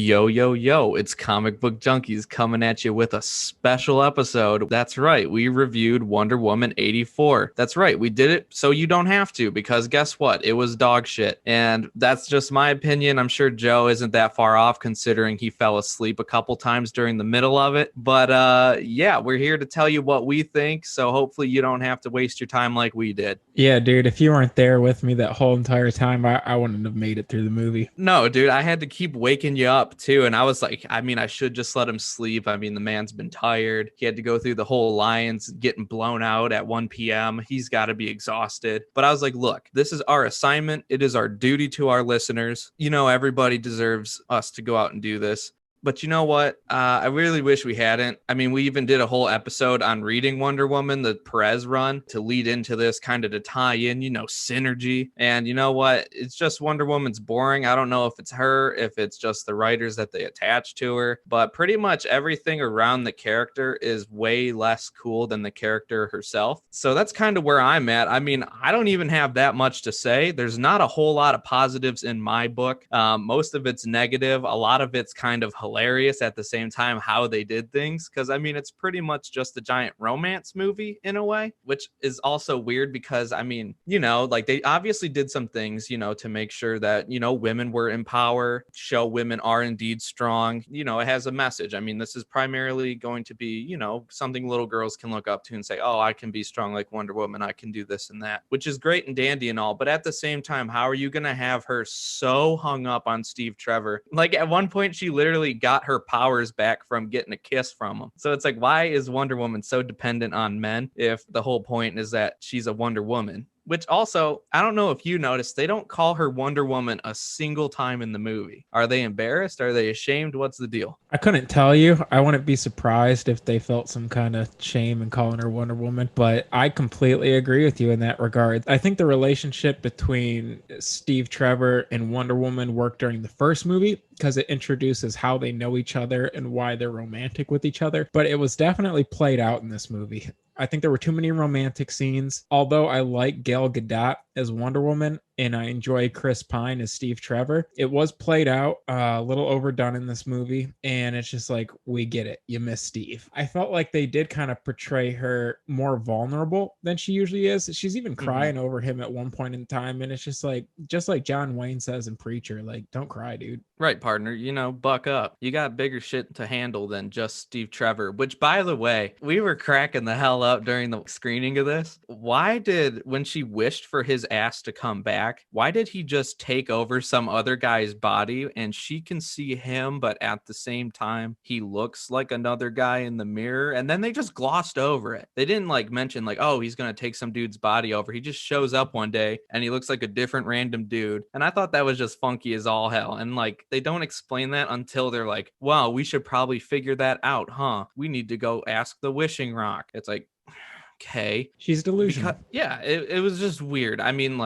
Yo, yo, yo, it's Comic Book Junkies coming at you with a special episode. That's right, we reviewed Wonder Woman 84. That's right, we did it so you don't have to, because guess what? It was dog shit. And that's just my opinion. I'm sure Joe isn't that far off considering he fell asleep a couple times during the middle of it. But yeah, we're here to tell you what we think, so hopefully you don't have to waste your time like we did. Yeah, dude, if you weren't there with me that whole entire time, I wouldn't have made it through the movie. No, dude, I had to keep waking you up too. And I was like, I should just let him sleep. I mean, the man's been tired. He had to go through the whole Lions getting blown out at 1 p.m. He's got to be exhausted. But I was like, look, this is our assignment. It is our duty to our listeners. You know, everybody deserves us to go out and do this. But you know what? I really wish we hadn't. I mean, we even did a whole episode on reading Wonder Woman, the Perez run, to lead into this, kind of to tie in, synergy. And you know what? It's just Wonder Woman's boring. I don't know if it's her, if it's just the writers that they attach to her. But pretty much everything around the character is way less cool than the character herself. So that's kind of where I'm at. I mean, I don't even have that much to say. There's not a whole lot of positives in my book. Most of it's negative. A lot of it's kind of hilarious at the same time how they did things, because I mean it's pretty much just a giant romance movie in a way, which is also weird because I mean, like they obviously did some things, to make sure that women were in power, show women are indeed strong. It has a message. I mean, this is primarily going to be something little girls can look up to and say, oh, I can be strong like Wonder Woman, I can do this and that, which is great and dandy and all. But at the same time, how are you gonna have her so hung up on Steve Trevor? Like at one point she literally got her powers back from getting a kiss from him. So it's like, why is Wonder Woman so dependent on men if the whole point is that she's a Wonder Woman? Which also, I don't know if you noticed, they don't call her Wonder Woman a single time in the movie. Are they embarrassed? Are they ashamed? What's the deal? I couldn't tell you. I wouldn't be surprised if they felt some kind of shame in calling her Wonder Woman, but I completely agree with you in that regard. I think the relationship between Steve Trevor and Wonder Woman worked during the first movie because it introduces how they know each other and why they're romantic with each other, but it was definitely played out in this movie. I think there were too many romantic scenes. Although I like Gal Gadot as Wonder Woman and I enjoy Chris Pine as Steve Trevor, it was played out a little overdone in this movie. And it's just like, we get it. You miss Steve. I felt like they did kind of portray her more vulnerable than she usually is. She's even crying over him at one point in time. And it's just like John Wayne says in Preacher, like, don't cry, dude. Right, partner. Buck up. You got bigger shit to handle than just Steve Trevor, which, by the way, we were cracking the hell up during the screening of this. When she wished for his ass to come back, why did he just take over some other guy's body and she can see him, but at the same time, he looks like another guy in the mirror? And then they just glossed over it. They didn't mention oh, he's going to take some dude's body over. He just shows up one day and he looks like a different random dude. And I thought that was just funky as all hell. And they don't explain that until they're like, wow, we should probably figure that out, huh? We need to go ask the wishing rock. It's like, okay. She's delusional. Yeah, it was just weird. I mean,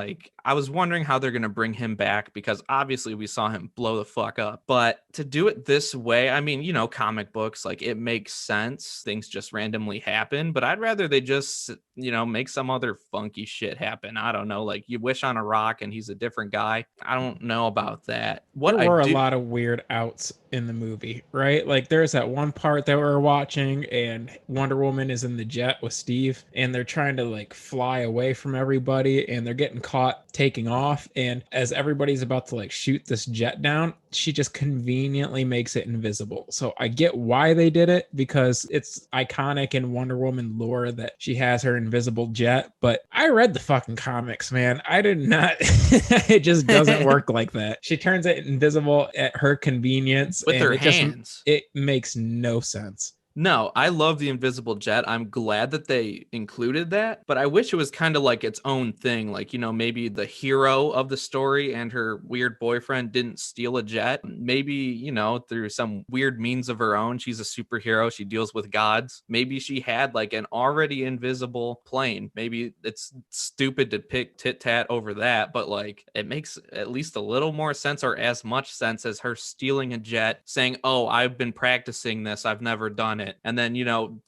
I was wondering how they're going to bring him back because obviously we saw him blow the fuck up. But to do it this way, I mean, comic books, it makes sense. Things just randomly happen. But I'd rather they just, make some other funky shit happen. I don't know, you wish on a rock and he's a different guy. I don't know about that. There were a lot of weird outs in the movie, right? There's that one part that we're watching and Wonder Woman is in the jet with Steve and they're trying to fly away from everybody and they're getting caught taking off, and as everybody's about to shoot this jet down, she just conveniently makes it invisible. So I get why they did it, because it's iconic in Wonder Woman lore that she has her invisible jet, but I read the fucking comics, man. I did not it just doesn't work like that. She turns it invisible at her convenience with her hands. It makes no sense. No, I love the invisible jet. I'm glad that they included that, but I wish it was kind of its own thing. Maybe the hero of the story and her weird boyfriend didn't steal a jet. Maybe, through some weird means of her own, she's a superhero. She deals with gods. Maybe she had an already invisible plane. Maybe it's stupid to pick tit tat over that, but it makes at least a little more sense, or as much sense as her stealing a jet, saying, oh, I've been practicing this, I've never done it. it, and then,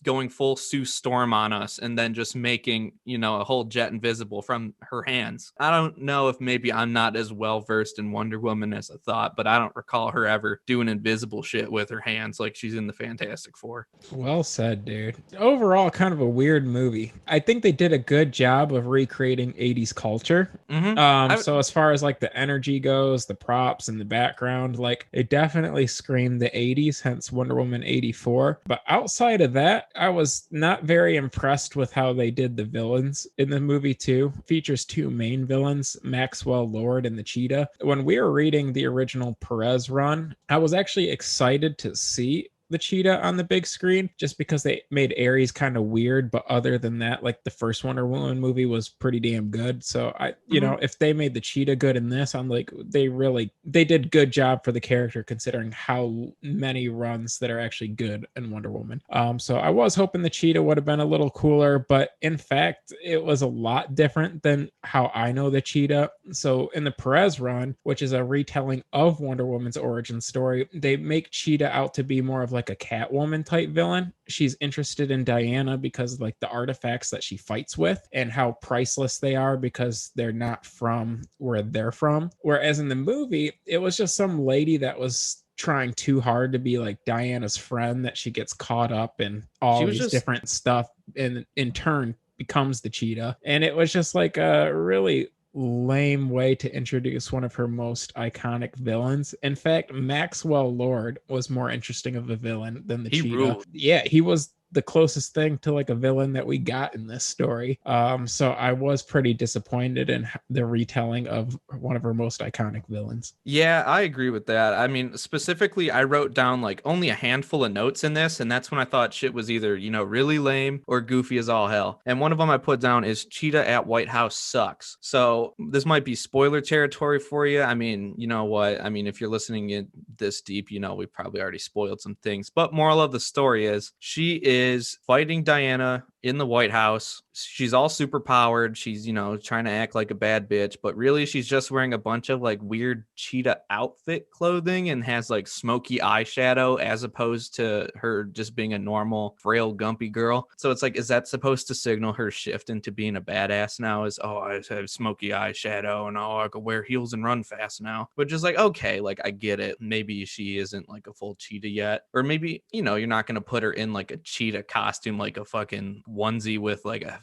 going full Sue Storm on us, and then just making, a whole jet invisible from her hands. I don't know if maybe I'm not as well versed in Wonder Woman as I thought, but I don't recall her ever doing invisible shit with her hands like she's in the Fantastic Four. Well said, dude. Overall, kind of a weird movie. I think they did a good job of recreating 80s culture. So as far as like the energy goes, the props and the background, like it definitely screamed the 80s, hence Wonder Woman 84. But outside of that, I was not very impressed with how they did the villains in the movie too. Features two main villains, Maxwell Lord and the Cheetah. When we were reading the original Perez run, I was actually excited to see the cheetah on the big screen just because they made Ares kind of weird, but other than that, like the first Wonder Woman movie was pretty damn good. So I if they made the cheetah good in this, I'm like, they did good job for the character considering how many runs that are actually good in Wonder Woman. So I was hoping the cheetah would have been a little cooler, but in fact it was a lot different than how I know the cheetah. So in the Perez run, which is a retelling of Wonder Woman's origin story, they make Cheetah out to be more of like a Catwoman type villain. She's interested in Diana because like the artifacts that she fights with and how priceless they are because they're not from where they're from. Whereas in the movie, it was just some lady that was trying too hard to be like Diana's friend that she gets caught up in all these different stuff and in turn becomes the cheetah. And it was just like a really lame way to introduce one of her most iconic villains. In fact, Maxwell Lord was more interesting of a villain than the cheetah. Ruled. Yeah, he was the closest thing to like a villain that we got in this story. So I was pretty disappointed in the retelling of one of her most iconic villains. Yeah, I agree with that. I mean, specifically, I wrote down like only a handful of notes in this, and that's when I thought shit was either, really lame or goofy as all hell. And one of them I put down is Cheetah at White House sucks. So this might be spoiler territory for you. I mean, you know what? I mean, if you're listening in this deep, we probably already spoiled some things. But moral of the story is she is fighting Diana in the White House. She's all super powered. She's, trying to act like a bad bitch, but really she's just wearing a bunch of like weird cheetah outfit clothing and has like smoky eyeshadow as opposed to her just being a normal frail gumpy girl. So it's like, is that supposed to signal her shift into being a badass now? Is, oh, I have smoky eyeshadow and oh, I could wear heels and run fast now. But just like, okay, like I get it. Maybe she isn't like a full cheetah yet. Or maybe, you're not going to put her in like a cheetah costume, like a fucking onesie with like a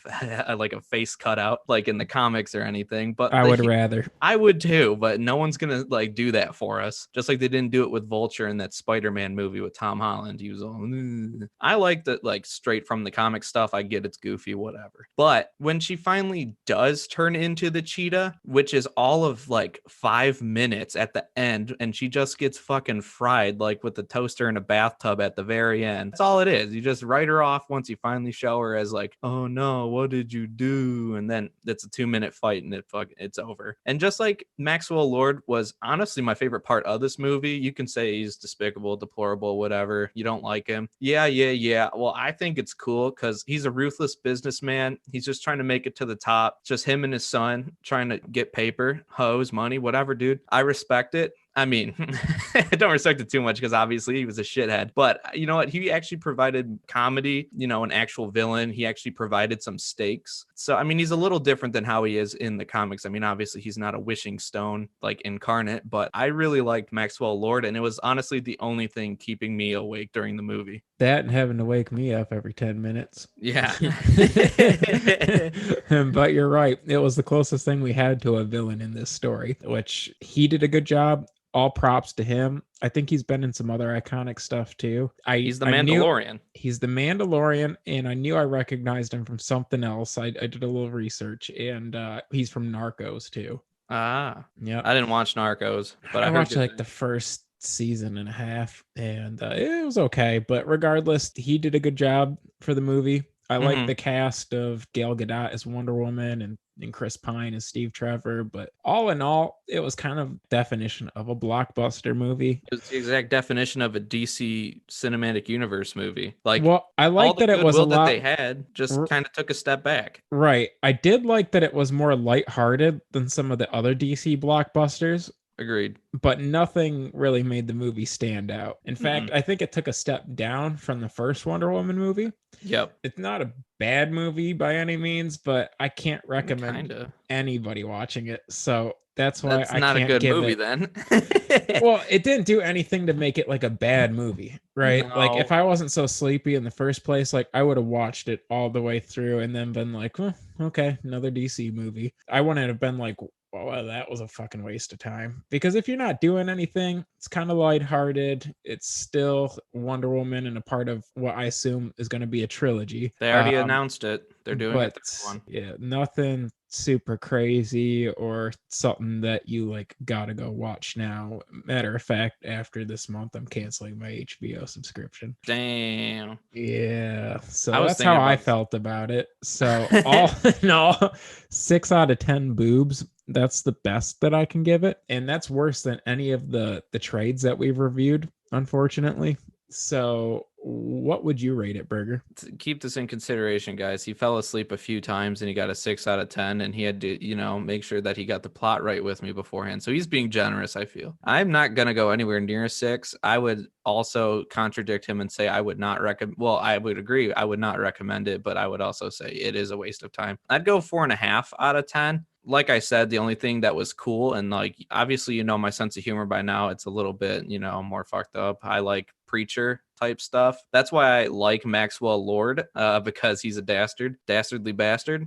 like a face cutout like in the comics or anything. But I would rather. I would too, but no one's gonna like do that for us, just like they didn't do it with Vulture in that Spider-Man movie with Tom Holland. He was all I like that, like straight from the comic stuff. I get it's goofy, whatever. But when she finally does turn into the cheetah, which is all of like 5 minutes at the end, and she just gets fucking fried like with the toaster in a bathtub at the very end. That's all it is. You just write her off once you finally show her as like, oh no, what did you do? And then it's a 2-minute fight and it's over. And just like Maxwell Lord was honestly my favorite part of this movie. You can say he's despicable, deplorable, whatever. You don't like him. Yeah. Well, I think it's cool because he's a ruthless businessman. He's just trying to make it to the top. Just him and his son trying to get paper, hoes, money, whatever, dude. I respect it. I mean, I don't respect it too much because obviously he was a shithead. But you know what? He actually provided comedy, an actual villain. He actually provided some stakes. So, I mean, he's a little different than how he is in the comics. I mean, obviously he's not a wishing stone like incarnate, but I really liked Maxwell Lord. And it was honestly the only thing keeping me awake during the movie. That and having to wake me up every 10 minutes. Yeah. But you're right. It was the closest thing we had to a villain in this story, which he did a good job. All props to him. I think he's been in some other iconic stuff too. He's the Mandalorian. He's the Mandalorian, and I knew I recognized him from something else. I did a little research, and he's from Narcos too. Ah, yeah. I didn't watch Narcos, but I watched like the first season and a half, and it was okay. But regardless, he did a good job for the movie. I like the cast of Gal Gadot as Wonder Woman and Chris Pine as Steve Trevor, but all in all, it was kind of definition of a blockbuster movie. It was the exact definition of a DC cinematic universe movie. Like, well, I like that it was a lot that they had just kind of took a step back. Right. I did like that it was more lighthearted than some of the other DC blockbusters. Agreed. but nothing really made the movie stand out. In fact, Mm-mm. I think it took a step down from the first Wonder Woman movie. Yep. It's not a bad movie by any means, but I can't recommend Kind of. anybody watching it. So that's why That's I not a can't good give movie it. then. Well, it didn't do anything to make it like a bad movie, right? Like if No. I wasn't so sleepy in the first place, like I would have watched it all the way through and then been like, well, okay, another DC movie. I wouldn't have been like, well, that was a fucking waste of time. Because if you're not doing anything, it's kind of lighthearted. It's still Wonder Woman and a part of what I assume is going to be a trilogy. They already announced it. They're doing a But third one. yeah, nothing super crazy or something that you like gotta go watch now. Matter of fact, after this month, I'm canceling my HBO subscription. Damn. Yeah, I so was that's thinking how I about felt about it. So all in all, 6 out of 10 boobs. That's the best that I can give it, and that's worse than any of the trades that we've reviewed, unfortunately. So, what would you rate it, Burger? keep this in consideration, guys. He fell asleep a few times and he got a 6 out of 10, and he had to, make sure that he got the plot right with me beforehand. So he's being generous, I feel. I'm not gonna go anywhere near a 6. I would also contradict him and say I would not recommend. Well, I would agree, I would not recommend it, but I would also say it is a waste of time. I'd go 4.5 out of 10. Like I said, the only thing that was cool, and like obviously, my sense of humor by now, it's a little bit, more fucked up. I like preacher type stuff. That's why I like Maxwell Lord, because he's a dastardly bastard.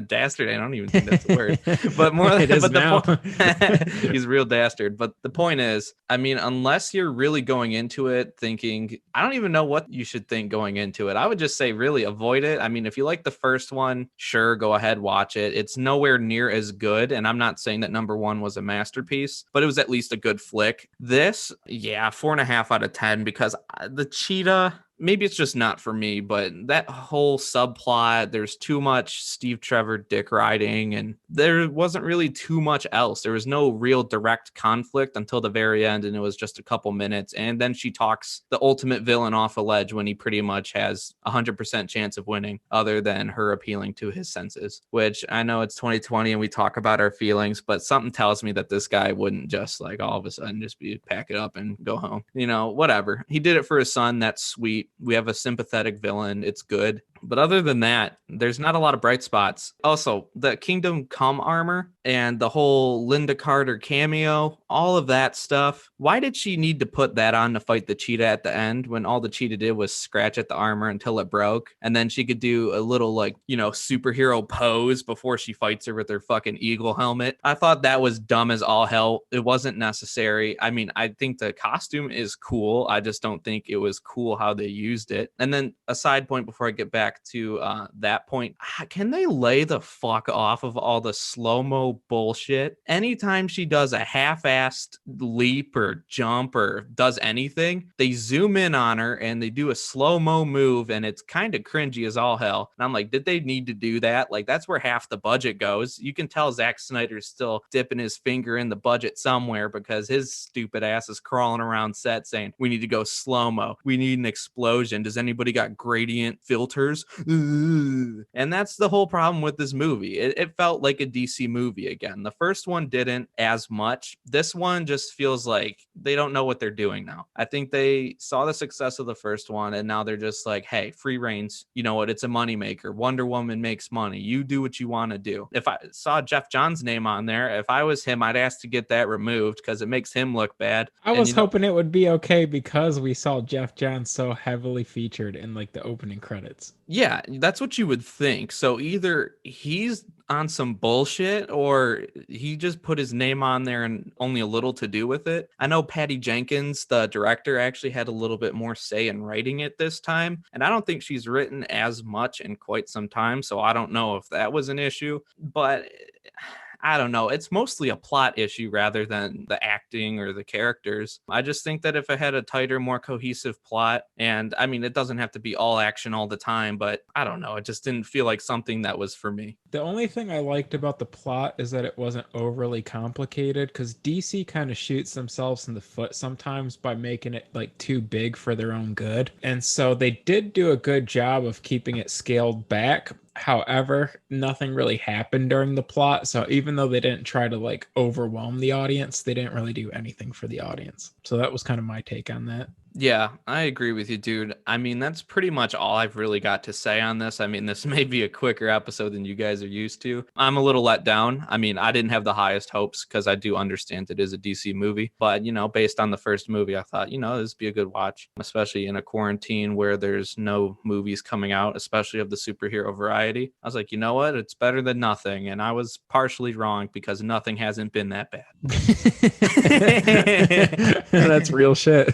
Dastard. I don't even think that's a word, but more. It is but the now. point, he's a real dastard. But the point is, I mean, unless you're really going into it thinking, I don't even know what you should think going into it. I would just say really avoid it. I mean, if you like the first one, sure, go ahead, watch it. It's nowhere near as good, and I'm not saying that number one was a masterpiece, but it was at least a good flick. This, yeah, 4.5 out of 10, because the cheetah, maybe it's just not for me, but that whole subplot, there's too much Steve Trevor dick riding, and there wasn't really too much else. There was no real direct conflict until the very end, and it was just a couple minutes. And then she talks the ultimate villain off a ledge when he pretty much has 100% chance of winning, other than her appealing to his senses, which I know it's 2020 and we talk about our feelings, but something tells me that this guy wouldn't just like all of a sudden just be pack it up and go home. Whatever. He did it for his son. That's sweet. We have a sympathetic villain. It's good. But other than that, there's not a lot of bright spots. Also, the Kingdom Come armor and the whole Linda Carter cameo, all of that stuff. Why did she need to put that on to fight the cheetah at the end when all the cheetah did was scratch at the armor until it broke? And then she could do a little superhero pose before she fights her with her fucking eagle helmet. I thought that was dumb as all hell. It wasn't necessary. I mean, I think the costume is cool. I just don't think it was cool how they used it. And then a side point before I get back to that point, can they lay the fuck off of all the slow-mo bullshit? Anytime she does a half-assed leap or jump or does anything, they zoom in on her and they do a slow-mo move, and it's kind of cringy as all hell. And I'm like, did they need to do that? Like, that's where half the budget goes. You can tell Zack Snyder's still dipping his finger in the budget somewhere, because his stupid ass is crawling around set saying, we need to go slow-mo. We need an explosion. Does anybody got gradient filters? And that's the whole problem with this movie. It felt like a DC movie again. The first one didn't as much. This one just feels like they don't know what they're doing now. I think they saw the success of the first one, and now they're just like, hey, free reigns. You know what? It's a moneymaker. Wonder Woman makes money. You do what you want to do. If I saw Jeff Johns' name on there, if I was him, I'd ask to get that removed because it makes him look bad. I was hoping it would be okay because we saw Jeff Johns so heavily featured in like the opening credits. Yeah, that's what you would think. So either he's on some bullshit or he just put his name on there and only a little to do with it. I know Patty Jenkins, the director, actually had a little bit more say in writing it this time. And I don't think she's written as much in quite some time. So I don't know if that was an issue, but I don't know. It's mostly a plot issue rather than the acting or the characters. I just think that if it had a tighter, more cohesive plot, and I mean, it doesn't have to be all action all the time, but I don't know. It just didn't feel like something that was for me. The only thing I liked about the plot is that it wasn't overly complicated, because DC kind of shoots themselves in the foot sometimes by making it like too big for their own good. And so they did do a good job of keeping it scaled back. However, nothing really happened during the plot. So even though they didn't try to like overwhelm the audience, they didn't really do anything for the audience. So that was kind of my take on that. Yeah, I agree with you, dude. I mean, that's pretty much all I've really got to say on this. I mean, this may be a quicker episode than you guys are used to. I'm a little let down. I mean, I didn't have the highest hopes because I do understand it is a DC movie. But, based on the first movie, I thought, this would be a good watch, especially in a quarantine where there's no movies coming out, especially of the superhero variety. I was like, you know what? It's better than nothing. And I was partially wrong because nothing hasn't been that bad. That's real shit.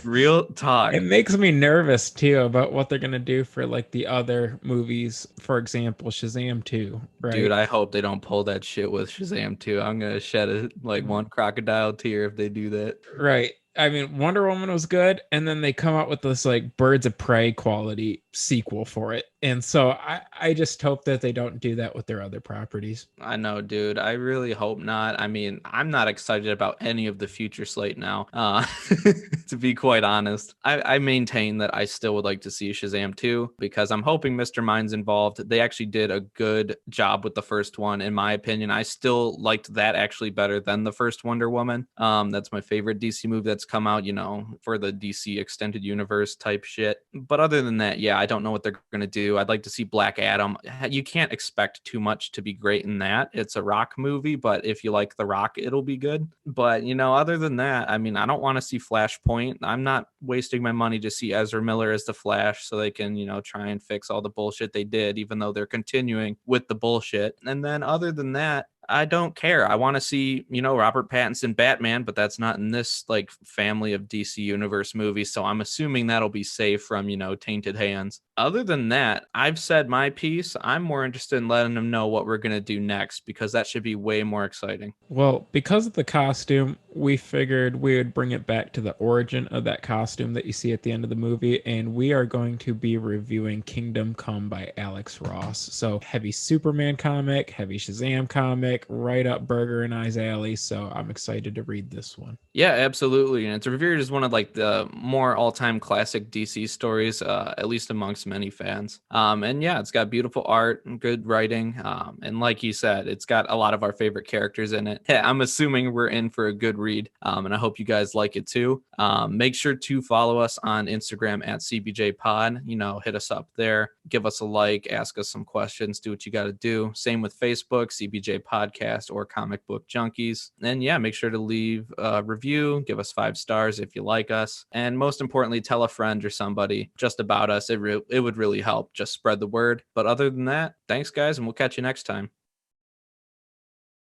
Real talk. It makes me nervous too about what they're gonna do for like the other movies. For example, Shazam 2, right? Dude, I hope they don't pull that shit with Shazam 2. I'm gonna shed one crocodile tear if they do that. Right. I mean, Wonder Woman was good, and then they come out with this like Birds of Prey quality sequel for it. And so I just hope that they don't do that with their other properties. I know, dude. I really hope not. I mean, I'm not excited about any of the future slate now, to be quite honest. I maintain that I still would like to see Shazam 2 because I'm hoping Mr. Mind's involved. They actually did a good job with the first one, in my opinion. I still liked that actually better than the first Wonder Woman. That's my favorite DC movie that's come out, for the DC extended universe type shit. But other than that, yeah, I don't know what they're going to do. I'd like to see Black Adam. You can't expect too much to be great in that. It's a Rock movie, but if you like The Rock, it'll be good. But, other than that, I mean, I don't want to see Flashpoint. I'm not wasting my money to see Ezra Miller as the Flash so they can, try and fix all the bullshit they did, even though they're continuing with the bullshit. And then other than that, I don't care. I want to see, Robert Pattinson Batman, but that's not in this like family of DC Universe movies. So I'm assuming that'll be safe from, tainted hands. Other than that, I've said my piece. I'm more interested in letting them know what we're going to do next because that should be way more exciting. Well, because of the costume, we figured we would bring it back to the origin of that costume that you see at the end of the movie. And we are going to be reviewing Kingdom Come by Alex Ross. So heavy Superman comic, heavy Shazam comic, right up Burger and I's alley. So I'm excited to read this one. Yeah, absolutely. And it's revered as one of like the more all-time classic DC stories, at least amongst many fans. And yeah, it's got beautiful art and good writing. And like you said, it's got a lot of our favorite characters in it. I'm assuming we're in for a good read. And I hope you guys like it too. Make sure to follow us on Instagram at CBJ Pod. Hit us up there, give us a like, ask us some questions, do what you got to do. Same with Facebook, CBJ Podcast or Comic Book Junkies. And yeah, make sure to leave a review, give us 5 stars if you like us. And most importantly, tell a friend or somebody just about us. It would really help. Just spread the word. But other than that, thanks guys, and we'll catch you next time.